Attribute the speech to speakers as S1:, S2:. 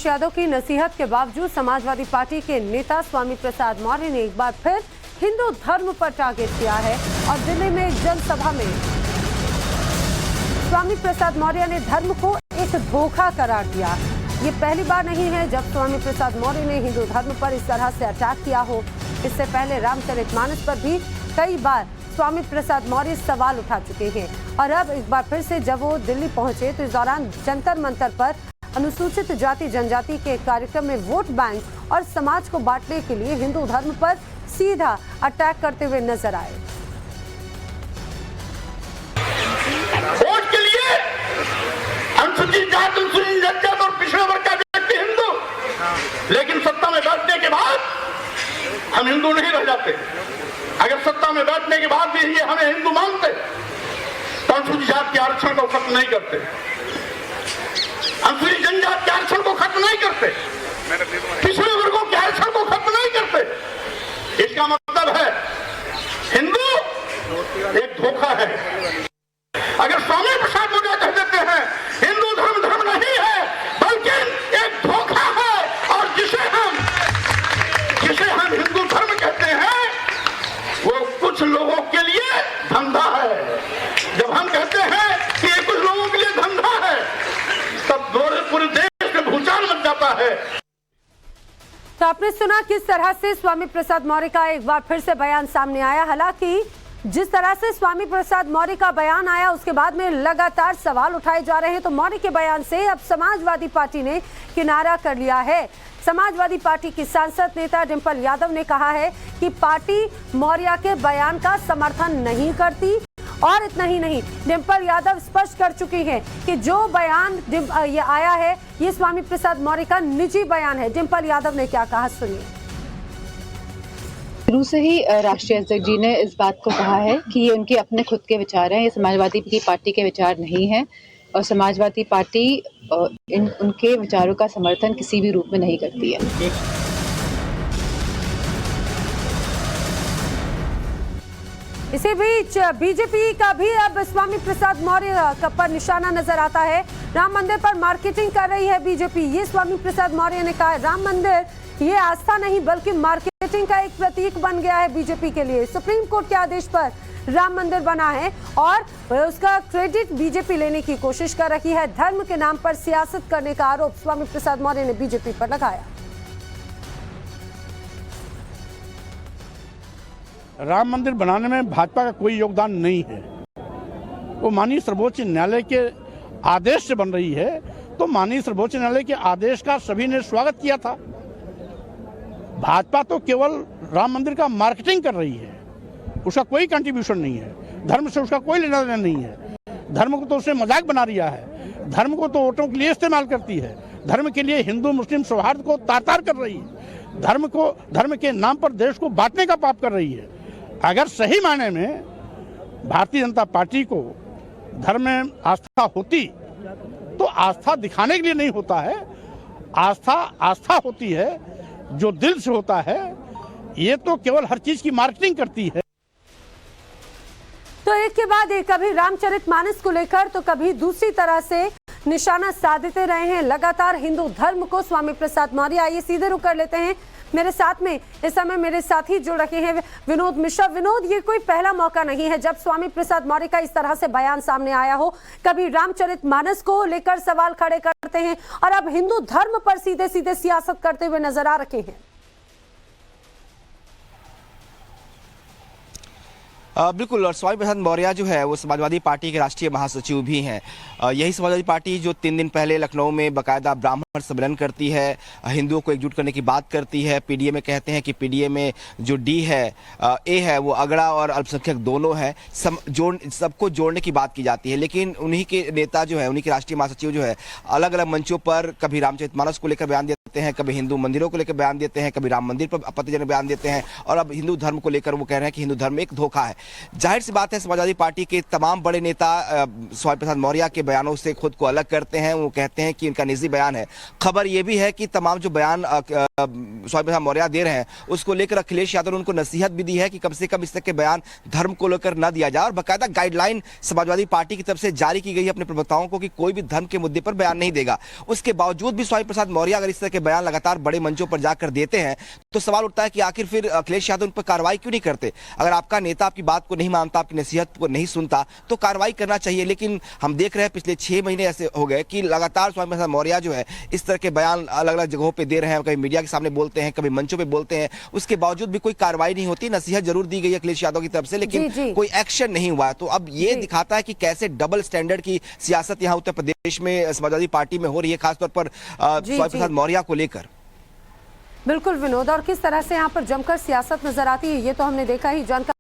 S1: यादव की नसीहत के बावजूद समाजवादी पार्टी के नेता स्वामी प्रसाद मौर्य ने एक बार फिर हिंदू धर्म पर टारगेट किया है और दिल्ली में एक जनसभा में स्वामी प्रसाद मौर्य ने धर्म को एक धोखा करार दिया। ये पहली बार नहीं है जब स्वामी प्रसाद मौर्य ने हिंदू धर्म पर इस तरह से अटैक किया हो। इससे पहले रामचरितमानस पर भी कई बार स्वामी प्रसाद मौर्य सवाल उठा चुके हैं और अब एक बार फिर से जब वो दिल्ली पहुंचे तो इस दौरान जंतर मंतर पर अनुसूचित जाति जनजाति के कार्यक्रम में वोट बैंक और समाज को बांटने के लिए हिंदू धर्म पर सीधा अटैक करते हुए नजर आए।
S2: वोट के लिए अनुसूचित जाति, अनुसूचित जनजाति और पिछड़े वर्ग का व्यक्ति हिंदू, लेकिन सत्ता में बैठने के बाद हम हिंदू नहीं रह जाते। अगर सत्ता में बैठने के बाद भी ये हमें हिंदू मानते तो अनुसूचित जाति के आरक्षण को खत्म नहीं करते, अनुसूचित जनजाति के आरक्षण को खत्म नहीं करते, पिछड़े वर्गों के आरक्षण को खत्म नहीं करते। इसका मतलब है हिंदू एक धोखा है। अगर स्वामी प्रसाद मौर्य कह देते हैं हिंदू धर्म धर्म नहीं है बल्कि एक धोखा है, और जिसे हम हिंदू धर्म कहते हैं वो कुछ लोगों के लिए धंधा है। जब हम कहते हैं कि ये कुछ लोगों के लिए धंधा है तब पूरे देश में भूचाल मच जाता है।
S1: तो आपने सुना किस तरह से स्वामी प्रसाद मौर्य का एक बार फिर से बयान सामने आया। हालांकि जिस तरह से स्वामी प्रसाद मौर्य का बयान आया उसके बाद में लगातार सवाल उठाए जा रहे हैं, तो मौर्य के बयान से अब समाजवादी पार्टी ने किनारा कर लिया है। समाजवादी पार्टी की सांसद नेता डिंपल यादव ने कहा है कि पार्टी मौर्य के बयान का समर्थन नहीं करती, और इतना ही नहीं, डिंपल यादव स्पष्ट कर चुकी हैं कि जो बयान ये आया है ये स्वामी प्रसाद मौर्य का निजी बयान है। डिंपल यादव ने क्या कहा, सुनिए।
S3: शुरू से ही राष्ट्रीय अध्यक्ष जी ने इस बात को कहा है कि ये उनके अपने खुद के विचार हैं, ये समाजवादी पार्टी के विचार नहीं हैं, और समाजवादी पार्टी उनके विचारों का समर्थन किसी भी रूप में नहीं करती है।
S1: इसी बीच बीजेपी का भी अब स्वामी प्रसाद मौर्य पर निशाना नजर आता है। राम मंदिर पर मार्केटिंग कर रही है बीजेपी। ये स्वामी प्रसाद मौर्य ने कहा, राम मंदिर ये आस्था नहीं बल्कि मार्केटिंग का एक प्रतीक बन गया है बीजेपी के लिए। सुप्रीम कोर्ट के आदेश पर राम मंदिर बना है और उसका क्रेडिट बीजेपी लेने की कोशिश कर रही है। धर्म के नाम पर सियासत करने का आरोप स्वामी प्रसाद मौर्य ने बीजेपी पर लगाया।
S4: राम मंदिर बनाने में भाजपा का कोई योगदान नहीं है। वो माननीय सर्वोच्च न्यायालय के आदेश से बन रही है, तो माननीय सर्वोच्च न्यायालय के आदेश का सभी ने स्वागत किया था। भाजपा तो केवल राम मंदिर का मार्केटिंग कर रही है, उसका कोई कंट्रीब्यूशन नहीं है। धर्म से उसका कोई लेना देना नहीं है। धर्म को तो उसने मजाक बना रिया है, धर्म को तो वोटों के लिए इस्तेमाल करती है, धर्म के लिए हिंदू मुस्लिम सौहार्द को तार-तार कर रही है, धर्म के नाम पर देश को बांटने का पाप कर रही है। अगर सही मायने में भारतीय जनता पार्टी को धर्म में आस्था होती तो आस्था दिखाने के लिए नहीं होता है, आस्था होती है जो दिल से होता है। ये तो केवल हर चीज की मार्केटिंग करती है।
S1: तो एक के बाद एक, कभी रामचरितमानस को लेकर तो कभी दूसरी तरह से निशाना साधते रहे हैं लगातार हिंदू धर्म को स्वामी प्रसाद मौर्य। आइए सीधे रुक कर लेते हैं। मेरे साथ में इस समय मेरे साथी जुड़ रखे हैं विनोद मिश्रा। विनोद, ये कोई पहला मौका नहीं है जब स्वामी प्रसाद मौर्य का इस तरह से बयान सामने आया हो। कभी रामचरितमानस को लेकर सवाल खड़े करते हैं और अब हिंदू धर्म पर सीधे सीधे सियासत करते हुए नजर आ रहे हैं।
S5: बिल्कुल, और स्वामी प्रसाद मौर्य जो है वो समाजवादी पार्टी के राष्ट्रीय महासचिव भी हैं। यही समाजवादी पार्टी जो 3 दिन पहले लखनऊ में बाकायदा ब्राह्मण सम्मेलन करती है, हिंदुओं को एकजुट करने की बात करती है। पीडीए में कहते हैं कि पीडीए में जो डी है, ए है, वो अगड़ा और अल्पसंख्यक दोनों है, सबको जोड़ने की बात की जाती है। लेकिन उन्हीं के नेता जो है, उन्हीं के राष्ट्रीय महासचिव जो है, अलग अलग मंचों पर कभी रामचरितमानस को लेकर बयान देते हैं, कभी हिंदू मंदिरों को लेकर बयान देते हैं, कभी राम मंदिर पर आपत्तिजनक बयान देते हैं, और अब हिंदू धर्म को लेकर वो कह रहे हैं कि हिंदू धर्म एक धोखा है। जाहिर सी बात है, समाजवादी पार्टी के तमाम बड़े नेता स्वामी प्रसाद मौर्य के बयानों से खुद को अलग करते हैं। वो कहते हैं कि इनका निजी बयान है। खबर यह भी है कि तमाम जो बयान स्वामी प्रसाद मौर्य दे रहे हैं, उसको लेकर अखिलेश यादव ने उनको नसीहत भी दी है कि कम से कम इस तरह के बयान धर्म को लेकर न दिया जाए, और बाकायदा गाइडलाइन समाजवादी पार्टी की तरफ से जारी की गई है अपने प्रवक्ताओं को कि कोई भी धर्म के मुद्दे पर बयान नहीं देगा। उसके बावजूद भी स्वामी प्रसाद मौर्य अगर इस तरह के बयान लगातार बड़े मंचों पर जाकर देते हैं तो सवाल उठता है कि आखिर फिर अखिलेश यादव उन पर कार्रवाई क्यों नहीं करते। अगर आपका नेता आपकी बात को नहीं मानता, आपकी नसीहत को नहीं सुनता तो कार्रवाई करना चाहिए। लेकिन हम देख रहे हैं पिछले 6 महीने ऐसे हो गए कि लगातार स्वामी प्रसाद मौर्य जो है इस तरह के बयान अलग अलग जगहों पे दे रहे हैं, कभी मीडिया के सामने बोलते हैं, कभी मंचों पे बोलते हैं, उसके बावजूद भी कोई कार्रवाई नहीं होती। नसीहत जरूर दी गई अखिलेश यादव की तरफ से, लेकिन कोई एक्शन नहीं हुआ। तो अब ये दिखाता है कि कैसे डबल स्टैंडर्ड की सियासत यहाँ उत्तर प्रदेश में समाजवादी पार्टी में हो रही है, खासतौर पर स्वामी प्रसाद मौर्य को लेकर।
S1: बिल्कुल विनोद, और किस तरह से यहाँ पर जमकर सियासत नजर आती है ये तो हमने देखा ही। जानकारी